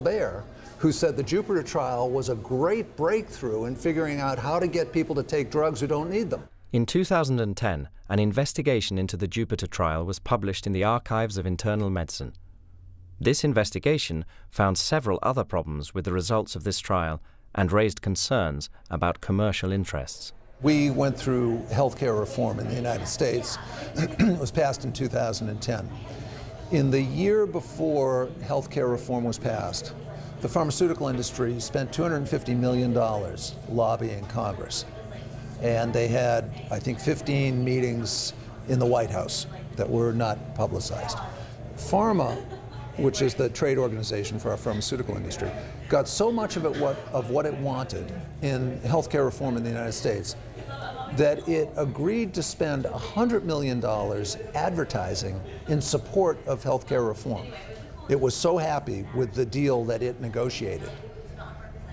Bear, who said the Jupiter trial was a great breakthrough in figuring out how to get people to take drugs who don't need them. In 2010, an investigation into the Jupiter trial was published in the Archives of Internal Medicine. This investigation found several other problems with the results of this trial and raised concerns about commercial interests. We went through healthcare reform in the United States. It was passed in 2010. In the year before healthcare reform was passed, the pharmaceutical industry spent $250 million lobbying Congress. And they had, I think, 15 meetings in the White House that were not publicized. Pharma, which is the trade organization for our pharmaceutical industry, got so much of what it wanted in healthcare reform in the United States that it agreed to spend $100 million advertising in support of healthcare reform. It was so happy with the deal that it negotiated.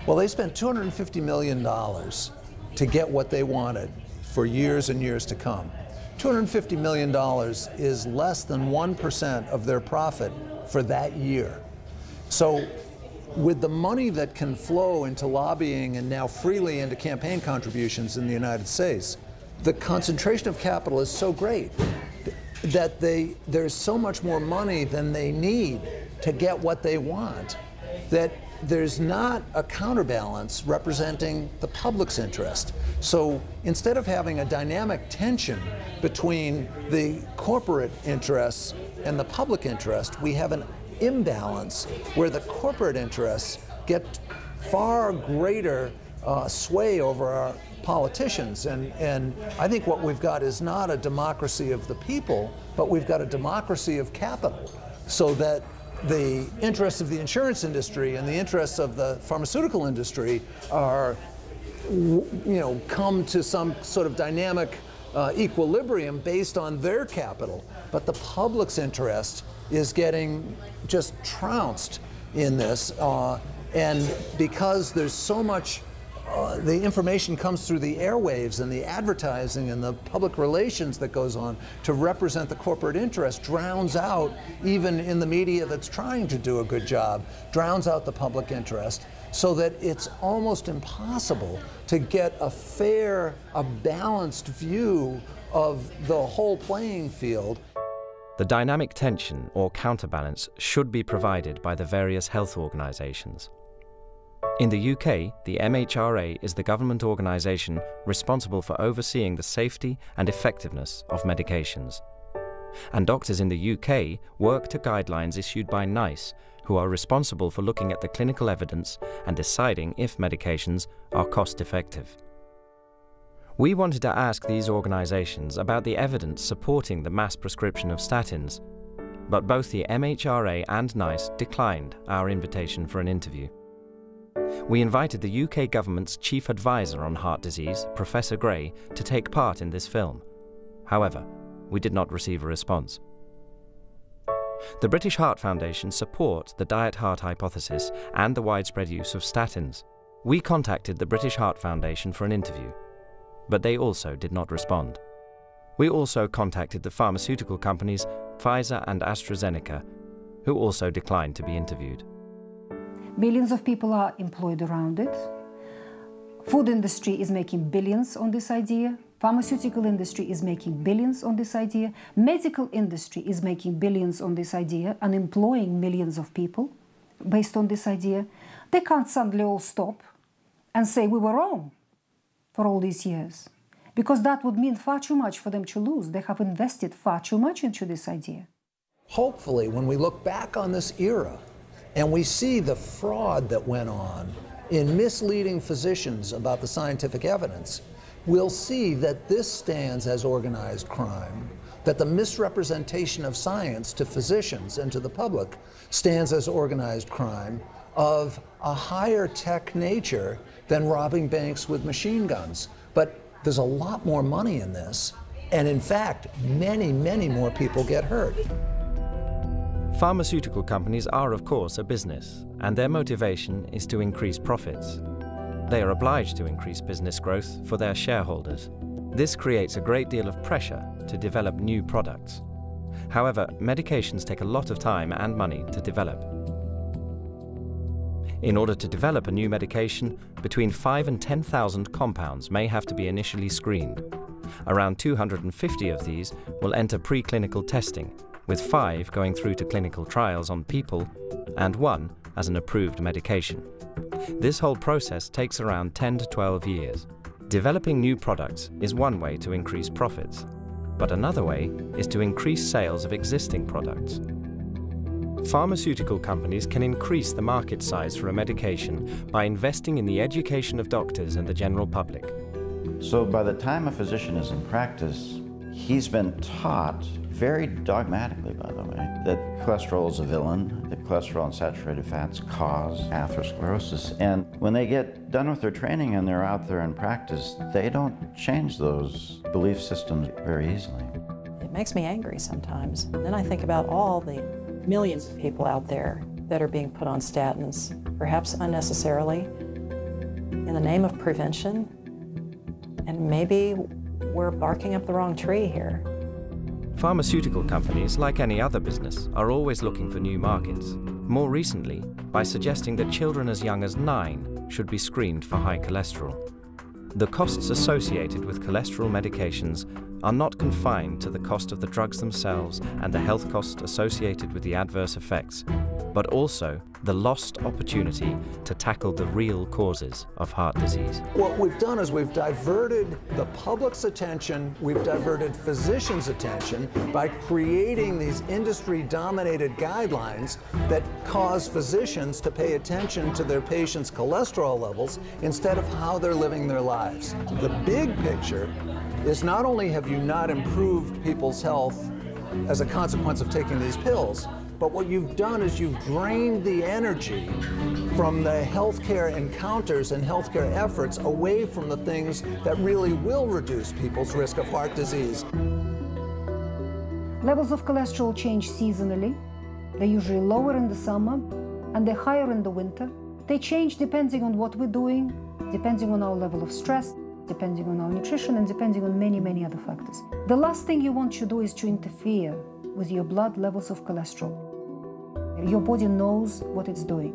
Well, they spent $250 million to get what they wanted for years and years to come. $250 million is less than 1% of their profit for that year. So with the money that can flow into lobbying and now freely into campaign contributions in the United States, the concentration of capital is so great that there's so much more money than they need to get what they want that there's not a counterbalance representing the public's interest. So instead of having a dynamic tension between the corporate interests and the public interest, we have an imbalance where the corporate interests get far greater sway over our politicians. And I think what we've got is not a democracy of the people, but we've got a democracy of capital, so that the interests of the insurance industry and the interests of the pharmaceutical industry are, come to some sort of dynamic equilibrium based on their capital. But the public's interest is getting just trounced in this. And because there's so much, the information comes through the airwaves and the advertising and the public relations that goes on to represent the corporate interest, drowns out, even in the media that's trying to do a good job, drowns out the public interest, so that it's almost impossible to get a fair, a balanced view of the whole playing field. The dynamic tension or counterbalance should be provided by the various health organisations. In the UK, the MHRA is the government organisation responsible for overseeing the safety and effectiveness of medications. And doctors in the UK work to guidelines issued by NICE, who are responsible for looking at the clinical evidence and deciding if medications are cost-effective. We wanted to ask these organisations about the evidence supporting the mass prescription of statins, but both the MHRA and NICE declined our invitation for an interview. We invited the UK government's chief advisor on heart disease, Professor Gray, to take part in this film. However, we did not receive a response. The British Heart Foundation supports the diet heart hypothesis and the widespread use of statins. We contacted the British Heart Foundation for an interview, but they also did not respond. We also contacted the pharmaceutical companies Pfizer and AstraZeneca, who also declined to be interviewed. Millions of people are employed around it. Food industry is making billions on this idea. Pharmaceutical industry is making billions on this idea. Medical industry is making billions on this idea and employing millions of people based on this idea. They can't suddenly all stop and say we were wrong for all these years, because that would mean far too much for them to lose. They have invested far too much into this idea. Hopefully, when we look back on this era and we see the fraud that went on in misleading physicians about the scientific evidence, we'll see that this stands as organized crime, that the misrepresentation of science to physicians and to the public stands as organized crime of a higher tech nature than robbing banks with machine guns. But there's a lot more money in this, and in fact, many, many more people get hurt. Pharmaceutical companies are, of course, a business, and their motivation is to increase profits. They are obliged to increase business growth for their shareholders. This creates a great deal of pressure to develop new products. However, medications take a lot of time and money to develop. In order to develop a new medication, between 5,000 and 10,000 compounds may have to be initially screened. Around 250 of these will enter preclinical testing, with 5 going through to clinical trials on people and 1 as an approved medication. This whole process takes around 10 to 12 years. Developing new products is one way to increase profits, but another way is to increase sales of existing products. Pharmaceutical companies can increase the market size for a medication by investing in the education of doctors and the general public. So by the time a physician is in practice, he's been taught, very dogmatically by the way, that cholesterol is a villain, that cholesterol and saturated fats cause atherosclerosis. And when they get done with their training and they're out there in practice, they don't change those belief systems very easily. It makes me angry sometimes. And then I think about all the millions of people out there that are being put on statins, perhaps unnecessarily, in the name of prevention. And maybe we're barking up the wrong tree here. Pharmaceutical companies, like any other business, are always looking for new markets. More recently, by suggesting that children as young as 9 should be screened for high cholesterol. The costs associated with cholesterol medications are not confined to the cost of the drugs themselves and the health cost associated with the adverse effects, but also the lost opportunity to tackle the real causes of heart disease. What we've done is we've diverted the public's attention, we've diverted physicians' attention by creating these industry-dominated guidelines that cause physicians to pay attention to their patients' cholesterol levels instead of how they're living their lives. The big picture is not only have you not improved people's health as a consequence of taking these pills, but what you've done is you've drained the energy from the healthcare encounters and healthcare efforts away from the things that really will reduce people's risk of heart disease. Levels of cholesterol change seasonally. They're usually lower in the summer and they're higher in the winter. They change depending on what we're doing, depending on our level of stress, depending on our nutrition, and depending on many, many other factors. The last thing you want to do is to interfere with your blood levels of cholesterol. Your body knows what it's doing.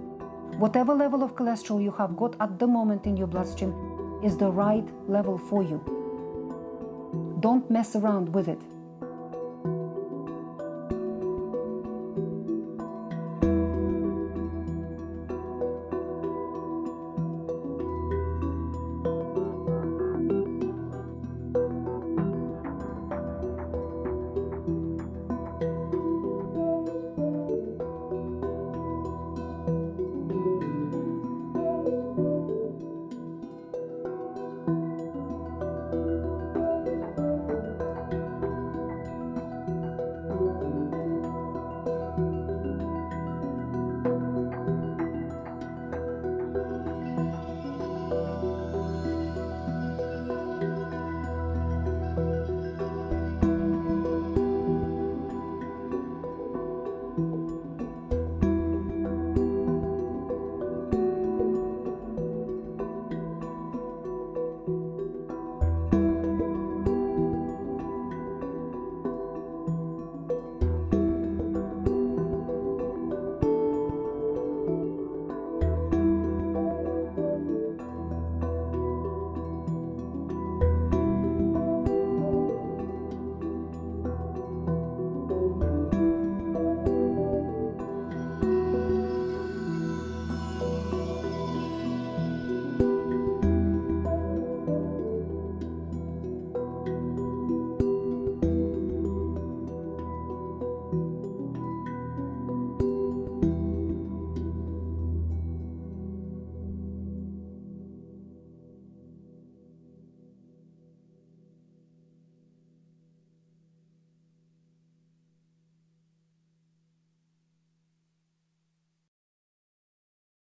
Whatever level of cholesterol you have got at the moment in your bloodstream is the right level for you. Don't mess around with it.